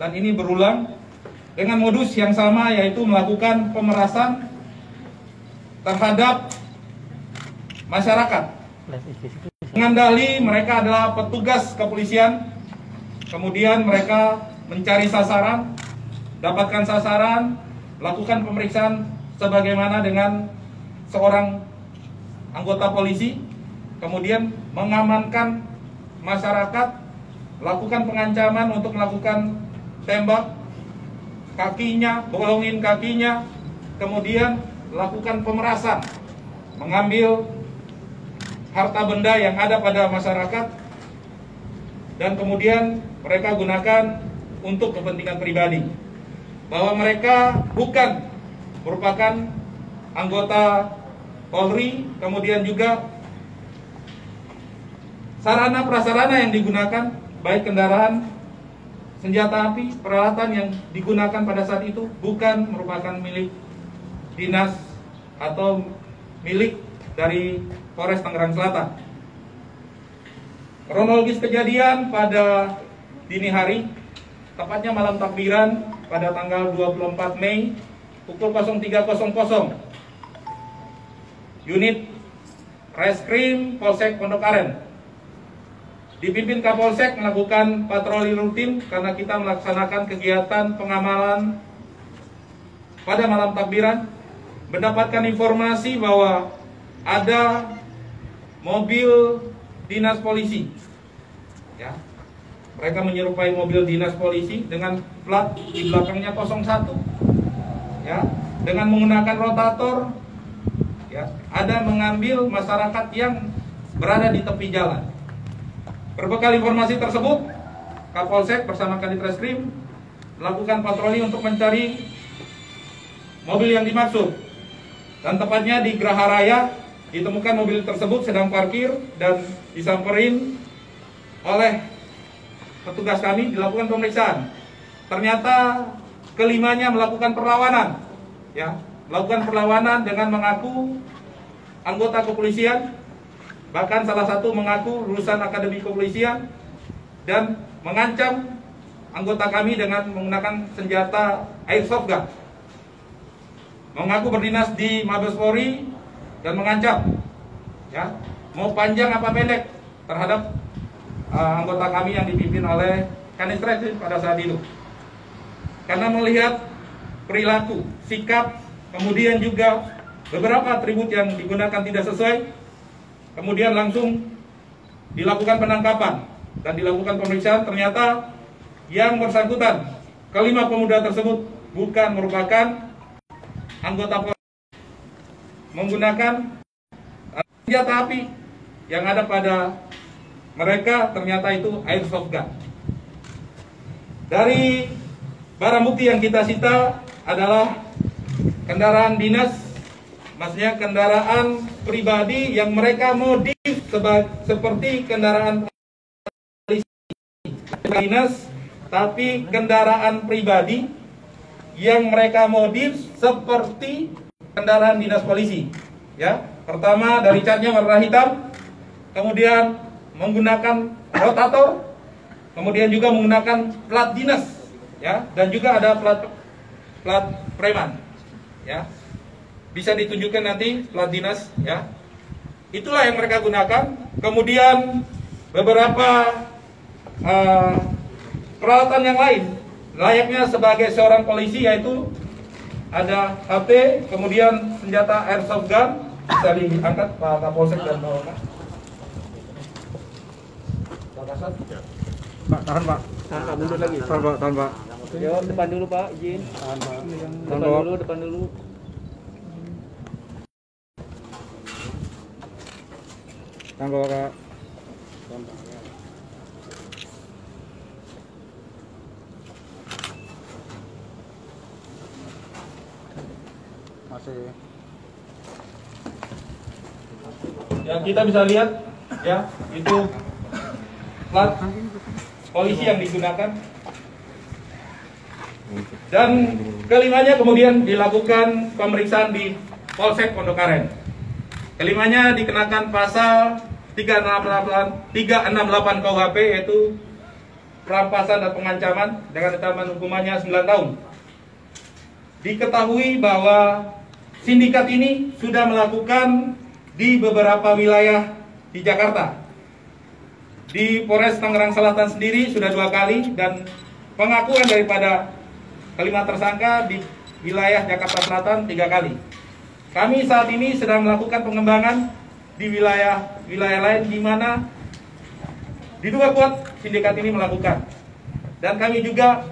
dan ini berulang dengan modus yang sama, yaitu melakukan pemerasan terhadap masyarakat. Dengan dalih mereka adalah petugas kepolisian, kemudian mereka mencari sasaran, dapatkan sasaran, lakukan pemeriksaan sebagaimana dengan seorang anggota polisi, kemudian mengamankan masyarakat, lakukan pengancaman untuk melakukan tembak kakinya, bolongin kakinya, kemudian lakukan pemerasan, mengambil harta benda yang ada pada masyarakat, dan kemudian mereka gunakan untuk kepentingan pribadi. Bahwa mereka bukan merupakan anggota Polri, kemudian juga sarana prasarana yang digunakan, baik kendaraan, senjata api, peralatan yang digunakan pada saat itu bukan merupakan milik dinas atau milik dari Polres Tangerang Selatan. Kronologis kejadian pada dini hari, tepatnya malam takbiran pada tanggal 24 Mei pukul 03.00, unit Reskrim Polsek Pondok Aren dipimpin Kapolsek melakukan patroli rutin karena kita melaksanakan kegiatan pengamalan pada malam takbiran, mendapatkan informasi bahwa ada mobil dinas polisi, ya, mereka menyerupai mobil dinas polisi dengan plat di belakangnya 01, ya, dengan menggunakan rotator, ya, ada mengambil masyarakat yang berada di tepi jalan. Berbekal informasi tersebut, Kapolsek bersama Kadit Reskrim melakukan patroli untuk mencari mobil yang dimaksud. Dan tepatnya di Geraha Raya ditemukan mobil tersebut sedang parkir dan disamperin oleh petugas kami, dilakukan pemeriksaan. Ternyata kelimanya melakukan perlawanan, ya, melakukan perlawanan dengan mengaku anggota kepolisian. Bahkan salah satu mengaku lulusan Akademi Kepolisian dan mengancam anggota kami dengan menggunakan senjata airsoft gun. Mengaku berdinas di Mabes Polri dan mengancam, ya, mau panjang apa pendek terhadap anggota kami yang dipimpin oleh Kanit Reskrim pada saat itu. Karena melihat perilaku, sikap, kemudian juga beberapa atribut yang digunakan tidak sesuai, kemudian langsung dilakukan penangkapan dan dilakukan pemeriksaan. Ternyata yang bersangkutan, kelima pemuda tersebut bukan merupakan anggota Polri, menggunakan senjata api yang ada pada mereka, ternyata itu airsoft gun. Dari barang bukti yang kita sita adalah kendaraan dinas, maksudnya kendaraan pribadi yang mereka modif seperti kendaraan polisi dinas, tapi kendaraan pribadi yang mereka modif seperti kendaraan dinas polisi. Ya, pertama dari catnya warna hitam, kemudian menggunakan rotator, kemudian juga menggunakan plat dinas, ya, dan juga ada plat preman, ya. Bisa ditunjukkan nanti plat dinas, ya. Itulah yang mereka gunakan. Kemudian beberapa peralatan yang lain layaknya sebagai seorang polisi, yaitu ada HP, kemudian senjata airsoft gun. Bisa diangkat Pak Kapolsek dan Pak. Pak, tahan Pak. Tahan Pak, mundur lagi. Tahan Pak. Yo, depan dulu Pak, izin. Tahan Pak. Depan dulu. Tahan Pak. Masih. Yang kita bisa lihat, ya, itu plat polisi yang digunakan. Dan kelimanya kemudian dilakukan pemeriksaan di Polsek Pondok Aren. Kelimanya dikenakan pasal 368 KUHP, yaitu perampasan dan pengancaman dengan ancaman hukumannya 9 tahun. Diketahui bahwa sindikat ini sudah melakukan di beberapa wilayah di Jakarta. Di Polres Tangerang Selatan sendiri sudah 2 kali, dan pengakuan daripada kelima tersangka di wilayah Jakarta Selatan 3 kali. Kami saat ini sedang melakukan pengembangan di wilayah lain di mana diduga kuat sindikat ini melakukan. Dan kami juga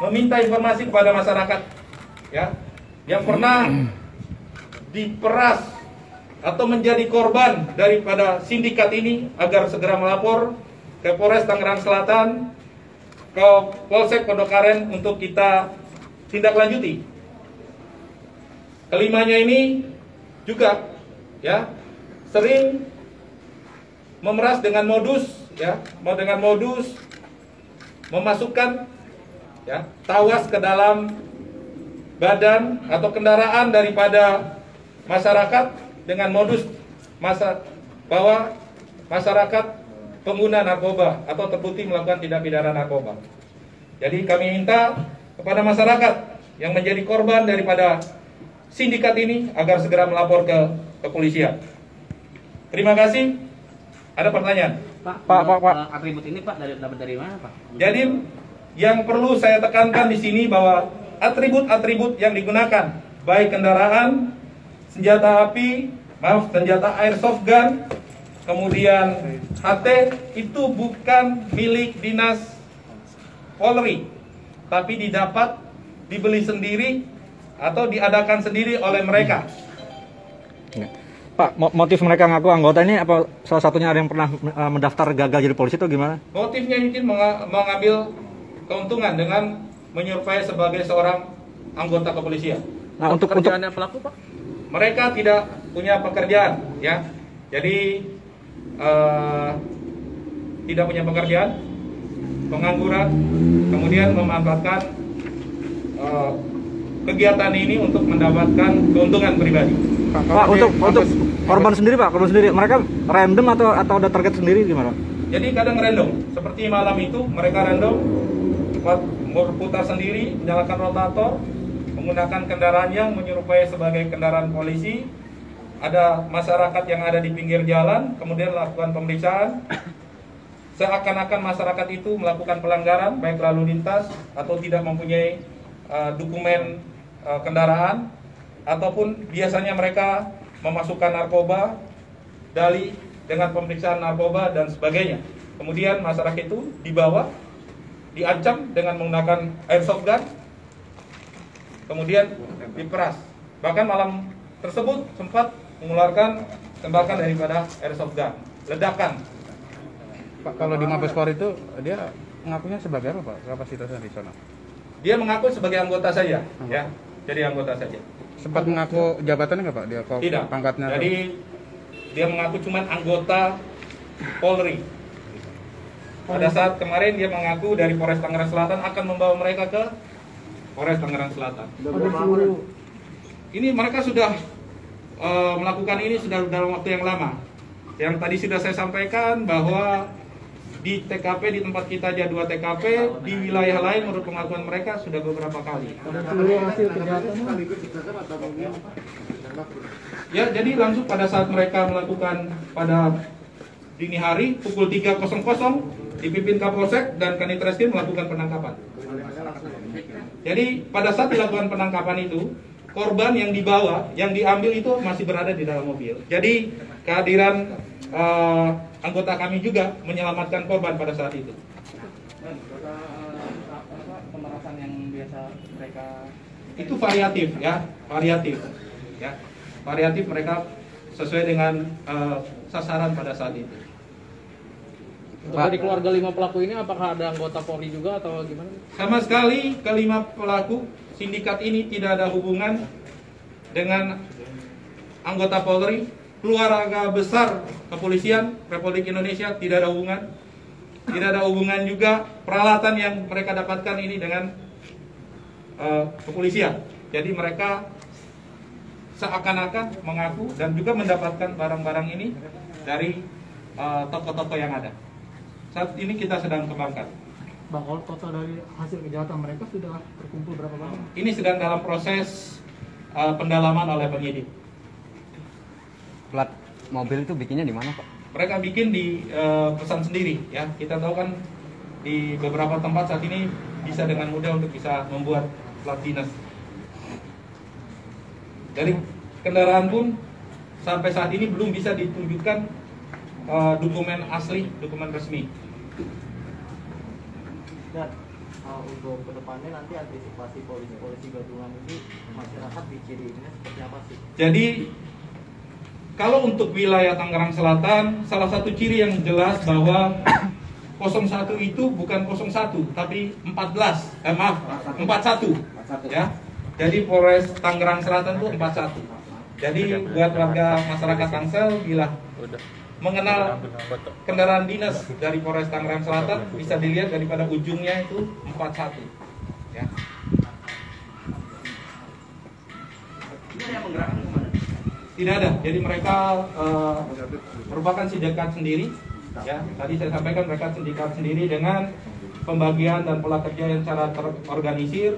meminta informasi kepada masyarakat ya yang pernah diperas atau menjadi korban daripada sindikat ini agar segera melapor ke Polres Tangerang Selatan, ke Polsek Pondok Aren untuk kita tindak lanjuti. Kelimanya ini juga ya sering memeras dengan modus memasukkan ya tawas ke dalam badan atau kendaraan daripada masyarakat dengan modus bahwa masyarakat pengguna narkoba atau terbukti melakukan tindak pidana narkoba. Jadi kami minta kepada masyarakat yang menjadi korban daripada sindikat ini agar segera melapor ke kepolisian. Terima kasih. Ada pertanyaan? Pak. Atribut ini Pak dapat dari mana Pak? Jadi yang perlu saya tekankan di sini bahwa atribut-atribut yang digunakan, baik kendaraan, senjata api, senjata airsoft gun, kemudian HT, itu bukan milik dinas Polri, tapi didapat, dibeli sendiri atau diadakan sendiri oleh mereka. Pak, motif mereka ngaku anggota ini apa salah satunya ada yang pernah mendaftar gagal jadi polisi itu gimana? Motifnya mungkin mengambil keuntungan dengan menyurvei sebagai seorang anggota kepolisian. Nah, untuk pelaku Pak? Mereka tidak punya pekerjaan, ya. Jadi tidak punya pekerjaan, pengangguran, kemudian memanfaatkan kegiatan ini untuk mendapatkan keuntungan pribadi. Pak, untuk korban sendiri Pak, mereka random atau ada target sendiri gimana? Jadi kadang random, seperti malam itu mereka random berputar sendiri, menyalakan rotator, menggunakan kendaraan yang menyerupai sebagai kendaraan polisi. Ada masyarakat yang ada di pinggir jalan, kemudian lakukan pemeriksaan. Seakan-akan masyarakat itu melakukan pelanggaran, baik lalu lintas atau tidak mempunyai dokumen kendaraan, ataupun biasanya mereka memasukkan narkoba, dalih dengan pemeriksaan narkoba dan sebagainya. Kemudian masyarakat itu dibawa, diancam dengan menggunakan airsoft gun, kemudian diperas. Bahkan malam tersebut sempat mengeluarkan tembakan daripada airsoft gun, ledakan. Pak, kalau di Mabes Polri itu dia mengakunya sebagai apa Pak, kapasitasnya di sana? Dia mengaku sebagai anggota saja, ya, jadi anggota saja. Sempat mengaku jabatannya nggak Pak? Dia tidak. Pangkatnya? Jadi dia mengaku cuma anggota Polri. Pada saat kemarin dia mengaku dari Polres Tangerang Selatan akan membawa mereka ke Polres Tangerang Selatan. Ini mereka sudah melakukan ini sudah dalam waktu yang lama. Yang tadi sudah saya sampaikan bahwa di TKP, di tempat kita aja 2 TKP, di wilayah lain menurut pengakuan mereka sudah beberapa kali. Ya, jadi langsung pada saat mereka melakukan pada dini hari pukul 3.00 dipimpin Kapolsek dan Kanit Reskrim melakukan penangkapan. Jadi pada saat dilakukan penangkapan itu, korban yang dibawa, yang diambil itu masih berada di dalam mobil. Jadi kehadiran anggota kami juga menyelamatkan korban pada saat itu. Pemerasan yang biasa mereka itu variatif, ya, variatif mereka sesuai dengan sasaran pada saat itu. Dari keluarga 5 pelaku ini apakah ada anggota Polri juga atau gimana? Sama sekali kelima pelaku sindikat ini tidak ada hubungan dengan anggota Polri. Keluarga besar kepolisian Republik Indonesia tidak ada hubungan. Tidak ada hubungan juga peralatan yang mereka dapatkan ini dengan kepolisian. Jadi mereka seakan-akan mengaku dan juga mendapatkan barang-barang ini dari toko-toko yang ada. Saat ini kita sedang kembangkan. Bang, kalau total dari hasil kejahatan mereka sudah terkumpul berapa banyak? Ini sedang dalam proses pendalaman oleh penyidik. Plat mobil itu bikinnya di mana, Pak? Mereka bikin di pesan sendiri ya. Kita tahu kan di beberapa tempat saat ini bisa dengan mudah untuk bisa membuat plat dinas. Dari kendaraan pun sampai saat ini belum bisa ditunjukkan dokumen asli, dokumen resmi. Dan untuk kedepannya nanti antisipasi polisi gabungan ini masyarakat diciriinnya seperti apa sih? Jadi kalau untuk wilayah Tangerang Selatan, salah satu ciri yang jelas bahwa 01 itu bukan 01 tapi 41 ya. Jadi Polres Tangerang Selatan itu 41. Jadi buat warga masyarakat Tangsel bila mengenal kendaraan dinas dari Polres Tangerang Selatan bisa dilihat daripada ujungnya itu 41 ya. Tidak ada, jadi mereka merupakan sindikat sendiri ya. Tadi saya sampaikan mereka sindikat sendiri dengan pembagian dan pola kerja yang secara terorganisir,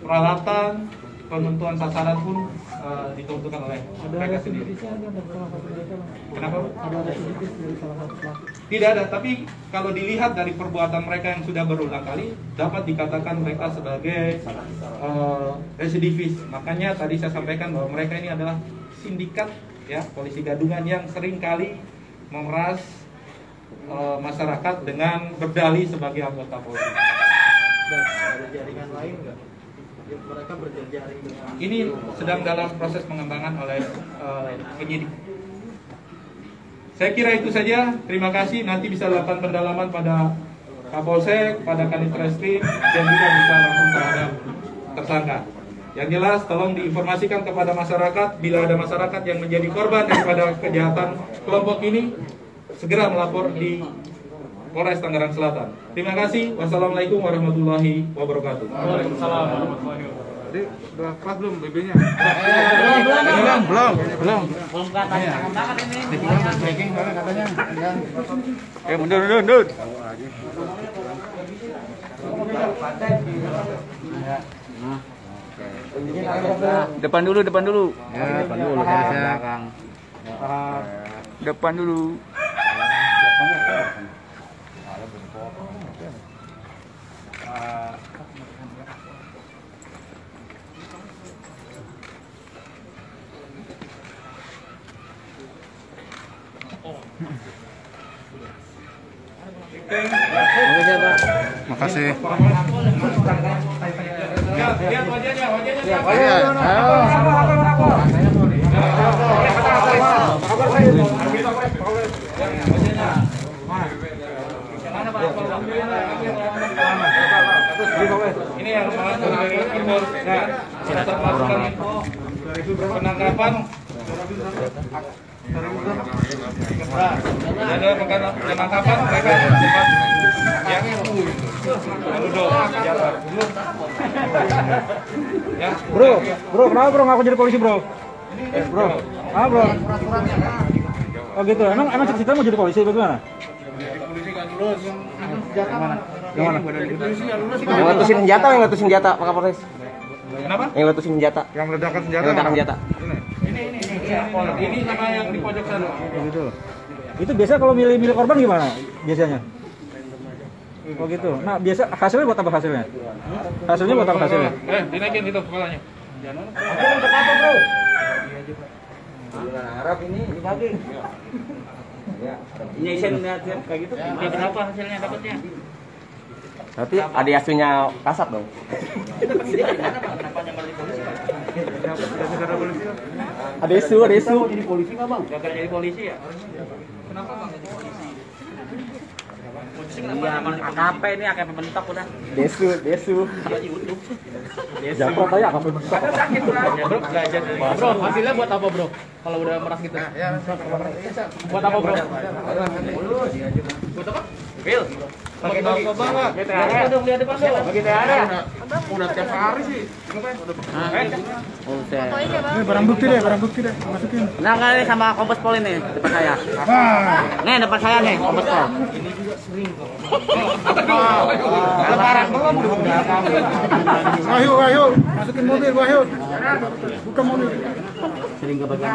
peralatan, penentuan sasaran pun ditentukan oleh mereka sendiri. Kenapa? Ada sedikit dari salah satu pelaku. Tidak ada, tapi kalau dilihat dari perbuatan mereka yang sudah berulang kali, dapat dikatakan mereka sebagai residivis. Makanya tadi saya sampaikan bahwa mereka ini adalah sindikat ya, polisi gadungan yang sering kali memeras masyarakat dengan berdalih sebagai anggota polisi. Dan ada jaringan lain nggak? Mereka berjaring dengan Ini sedang dalam proses pengembangan oleh penyidik. Saya kira itu saja. Terima kasih. Nanti bisa dilakukan pendalaman pada Kapolsek, pada Kanit Reskrim, dan juga bisa langsung terhadap tersangka. Yang jelas, tolong diinformasikan kepada masyarakat bila ada masyarakat yang menjadi korban daripada kejahatan kelompok ini, segera melapor di Polres Tangerang Selatan. Terima kasih. Wassalamualaikum warahmatullahi wabarakatuh. Waalaikumsalam warahmatullahi wabarakatuh. Jadi udah kelas belum BB-nya? Belum. Belum katanya tangan banget ini. Di pulang udah checking soalnya katanya. Ya. Mundur. Depan dulu. Ya, depan dulu belakang. Depan dulu. Makasih. Lihat wajahnya. Ini yang mengatur dari impor ya. Sudah melakukan info penangkapan. Ada penangkapan mereka cepat ya. Duduk. Ya. Bro, kenapa bro ngaku jadi polisi bro? Bro, bro? Oh gitu, emang cita-cita mau jadi polisi bagaimana? Gimana? Yang letusin senjata, Pak Kapolres. Kenapa? Yang letusin senjata. Yang meledakan senjata. Yang ledakan senjata. Ini sama yang di pojok sana. Oh gitu. Itu biasa kalau milih korban gimana biasanya? Oh gitu. Nah biasa hasilnya buat apa hasilnya? Hasilnya buat apa hasilnya? Dinaikin itu kepalanya. untuk apa bro? Harap ini dibagi. Ini isen kayak gitu. Berapa hasilnya dapatnya? Berarti ada hasilnya kasat dong. Kenapa nyamar di polisi? Ada isu. Jadi polisi nggak bang? Gak jadi polisi ya? Kenapa bang jadi polisi? Iya, AKP ini AKP mentok udah. Desu. Japrot aja apa pun. Sakit udah. Ya bro, belajar. Bro, hasilnya buat apa bro? Kalau udah meras gitu. Buat apa bro? Buat apa? Pil. Pakai narkoba nggak? Kita dong lihat depan dong. Udah tiap hari sih. Ini barang bukti deh, masukin. Nah, kali sama Kompos Pol ini depan saya. Nih depan saya nih Kompos Pol. Ini juga sering kok. Lebaran belum? Wahyu, masukin mobil, Wahyu. Buka mobil. Sering kebagian.